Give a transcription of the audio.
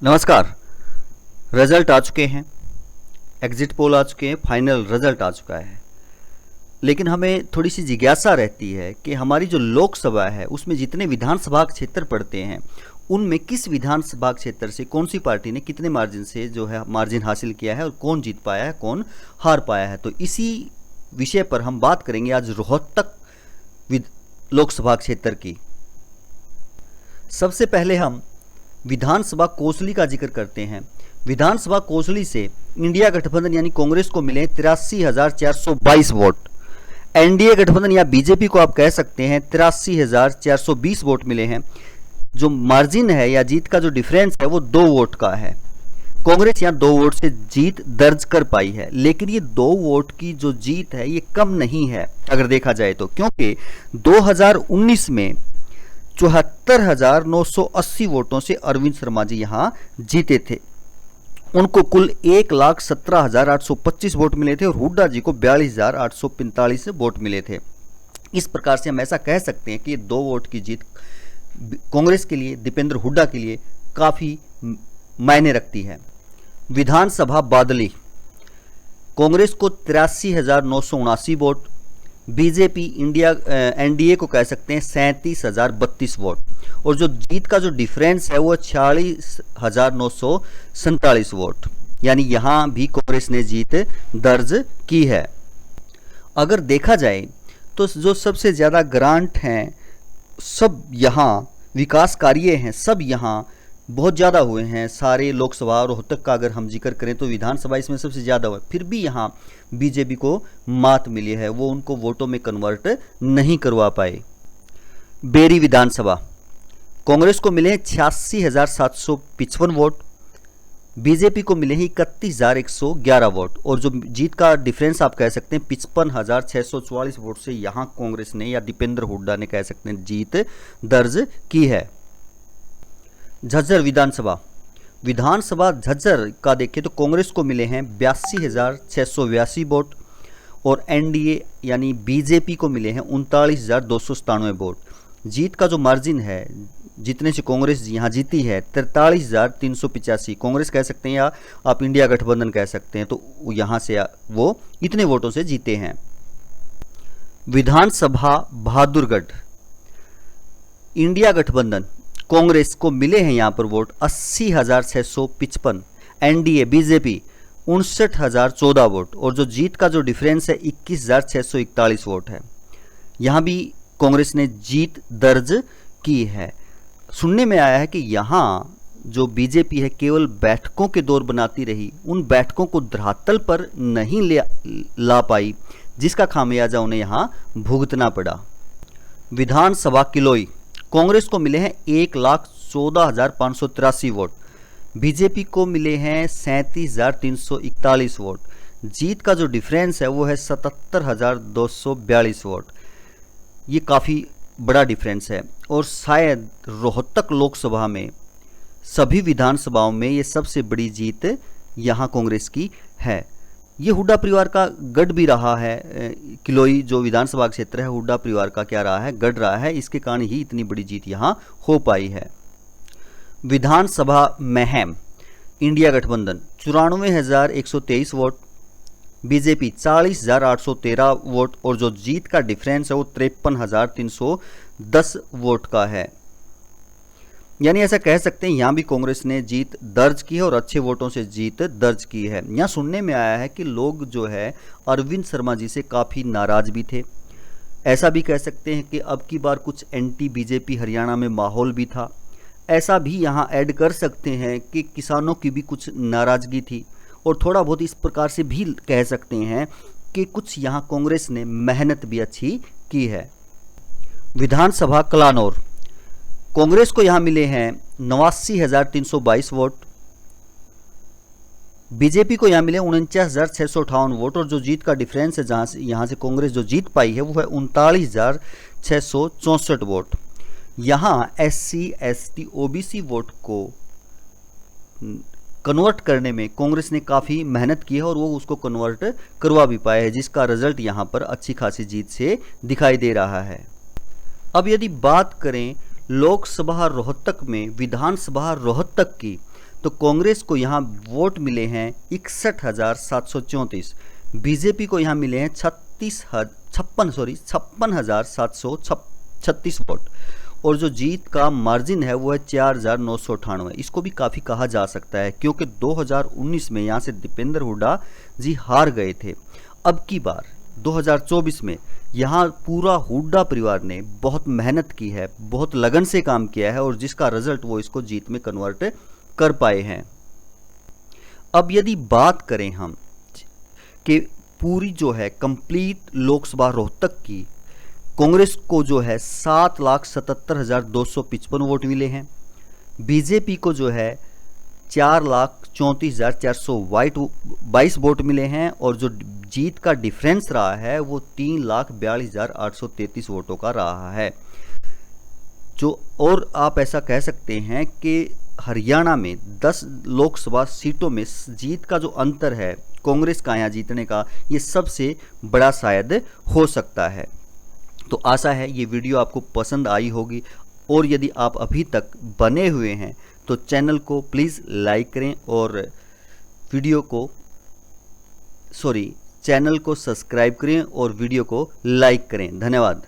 नमस्कार। रिजल्ट आ चुके हैं, एग्जिट पोल आ चुके हैं, फाइनल रिजल्ट आ चुका है। लेकिन हमें थोड़ी सी जिज्ञासा रहती है कि हमारी जो लोकसभा है उसमें जितने विधानसभा क्षेत्र पड़ते हैं उनमें किस विधानसभा क्षेत्र से कौन सी पार्टी ने कितने मार्जिन से जो है मार्जिन हासिल किया है और कौन जीत पाया है, कौन हार पाया है। तो इसी विषय पर हम बात करेंगे आज रोहतक लोकसभा क्षेत्र की। सबसे पहले हम विधानसभा कोसली का जिक्र करते हैं। विधानसभा कोसली से इंडिया गठबंधन यानी कांग्रेस को मिले 83,422 वोट। एनडीए गठबंधन या बीजेपी को आप कह सकते हैं 83,420 वोट मिले हैं। जो मार्जिन है या जीत का जो डिफरेंस है वो 2 वोट का है। कांग्रेस यहाँ 2 वोट से जीत दर्ज कर पाई है, लेकिन ये 2 वोट की जो जीत है ये कम नहीं है अगर देखा जाए तो, क्योंकि 2019 में 74,980 वोटों से अरविंद शर्मा जी यहां जीते थे। उनको कुल 1,17,825 वोट मिले थे और हुड्डा जी को 42,845 वोट मिले थे। इस प्रकार से हम ऐसा कह सकते हैं कि ये 2 वोट की जीत कांग्रेस के लिए, दीपेंद्र हुड्डा के लिए काफी मायने रखती है। विधानसभा बादली, कांग्रेस को 83,979 वोट, बीजेपी इंडिया एनडीए को कह सकते हैं 37,032 वोट, और जो जीत का जो डिफरेंस है वो 46,947 वोट, यानी यहां भी कांग्रेस ने जीत दर्ज की है। अगर देखा जाए तो जो सबसे ज्यादा ग्रांट हैं सब यहां, विकास कार्य हैं सब यहां बहुत ज़्यादा हुए हैं। सारे लोकसभा रोहतक का अगर हम जिक्र करें तो विधानसभा इसमें सबसे ज़्यादा हुआ, फिर भी यहाँ बीजेपी को मात मिली है, वो उनको वोटों में कन्वर्ट नहीं करवा पाए। बेरी विधानसभा, कांग्रेस को मिले 86,755 वोट, बीजेपी को मिले हैं 31,111 वोट, और जो जीत का डिफरेंस आप कह सकते हैं 55,644 वोट से यहाँ कांग्रेस ने या दीपेंद्र हुड्डा ने कह सकते हैं जीत दर्ज की है। झज्जर विधानसभा झज्जर का देखें तो कांग्रेस को मिले हैं 82,682 वोट और एनडीए यानी बीजेपी को मिले हैं 39,297 वोट। जीत का जो मार्जिन है जितने से कांग्रेस यहाँ जीती है 43,385, कांग्रेस कह सकते हैं या आप इंडिया गठबंधन कह सकते हैं, तो यहाँ से वो इतने वोटों से जीते हैं। विधानसभा बहादुरगढ़, इंडिया गठबंधन कांग्रेस को मिले हैं यहाँ पर वोट 80,655, एनडीए बीजेपी 59,014 वोट, और जो जीत का जो डिफरेंस है 21,641 वोट है। यहाँ भी कांग्रेस ने जीत दर्ज की है। सुनने में आया है कि यहाँ जो बीजेपी है केवल बैठकों के दौर बनाती रही, उन बैठकों को धरातल पर नहीं ला पाई, जिसका खामियाजा उन्हें यहाँ भुगतना पड़ा। विधानसभा किलोई, कांग्रेस को मिले हैं 1,14,583 वोट, बीजेपी को मिले हैं 37,341 वोट। जीत का जो डिफरेंस है वो है 77,242 वोट। ये काफ़ी बड़ा डिफरेंस है और शायद रोहतक लोकसभा में सभी विधानसभाओं में ये सबसे बड़ी जीत यहाँ कांग्रेस की है। ये हुड्डा परिवार का गढ़ भी रहा है। किलोई जो विधानसभा क्षेत्र है हुड्डा परिवार का क्या रहा है, गढ़ रहा है, इसके कारण ही इतनी बड़ी जीत यहाँ हो पाई है। विधानसभा महम, इंडिया गठबंधन 94,123 वोट, बीजेपी 40,813 वोट, और जो जीत का डिफरेंस है वो 53,310 वोट का है। यानी ऐसा कह सकते हैं यहाँ भी कांग्रेस ने जीत दर्ज की है और अच्छे वोटों से जीत दर्ज की है। यहाँ सुनने में आया है कि लोग जो है अरविंद शर्मा जी से काफ़ी नाराज भी थे। ऐसा भी कह सकते हैं कि अब की बार कुछ एंटी बीजेपी हरियाणा में माहौल भी था। ऐसा भी यहाँ ऐड कर सकते हैं कि किसानों की भी कुछ नाराजगी थी, और थोड़ा बहुत इस प्रकार से भी कह सकते हैं कि कुछ यहाँ कांग्रेस ने मेहनत भी अच्छी की है। विधानसभा कलानौर, कांग्रेस को यहां मिले हैं 89,322 वोट, बीजेपी को यहां मिले 49,658 वोट, और जो जीत का डिफरेंस है जहां से यहां से कांग्रेस जो जीत पाई है वो है 39,664 वोट। यहां एससी एसटी ओबीसी वोट को कन्वर्ट करने में कांग्रेस ने काफ़ी मेहनत की है और वो उसको कन्वर्ट करवा भी पाए हैं, जिसका रिजल्ट यहाँ पर अच्छी खासी जीत से दिखाई दे रहा है। अब यदि बात करें लोकसभा रोहतक में विधानसभा रोहतक की, तो कांग्रेस को यहाँ वोट मिले हैं 61,734, बीजेपी को यहाँ मिले हैं 56,736 वोट, और जो जीत का मार्जिन है वो है 4,998। इसको भी काफ़ी कहा जा सकता है क्योंकि 2019 में यहाँ से दीपेंद्र हुड्डा जी हार गए थे। अब की बार 2024 में यहाँ पूरा हुड्डा परिवार ने बहुत मेहनत की है, बहुत लगन से काम किया है, और जिसका रिजल्ट वो इसको जीत में कन्वर्ट कर पाए हैं। अब यदि बात करें हम कि पूरी जो है कंप्लीट लोकसभा रोहतक की, कांग्रेस को जो है 7,77,255 वोट मिले हैं, बीजेपी को जो है 4,34,422 वोट मिले हैं, और जो जीत का डिफरेंस रहा है वो 3,42,833 वोटों का रहा है। जो और आप ऐसा कह सकते हैं कि हरियाणा में 10 लोकसभा सीटों में जीत का जो अंतर है कांग्रेस का यहाँ जीतने का, ये सबसे बड़ा शायद हो सकता है। तो आशा है ये वीडियो आपको पसंद आई होगी, और यदि आप अभी तक बने हुए हैं तो चैनल को प्लीज़ लाइक करें और चैनल को सब्सक्राइब करें और वीडियो को लाइक करें। धन्यवाद।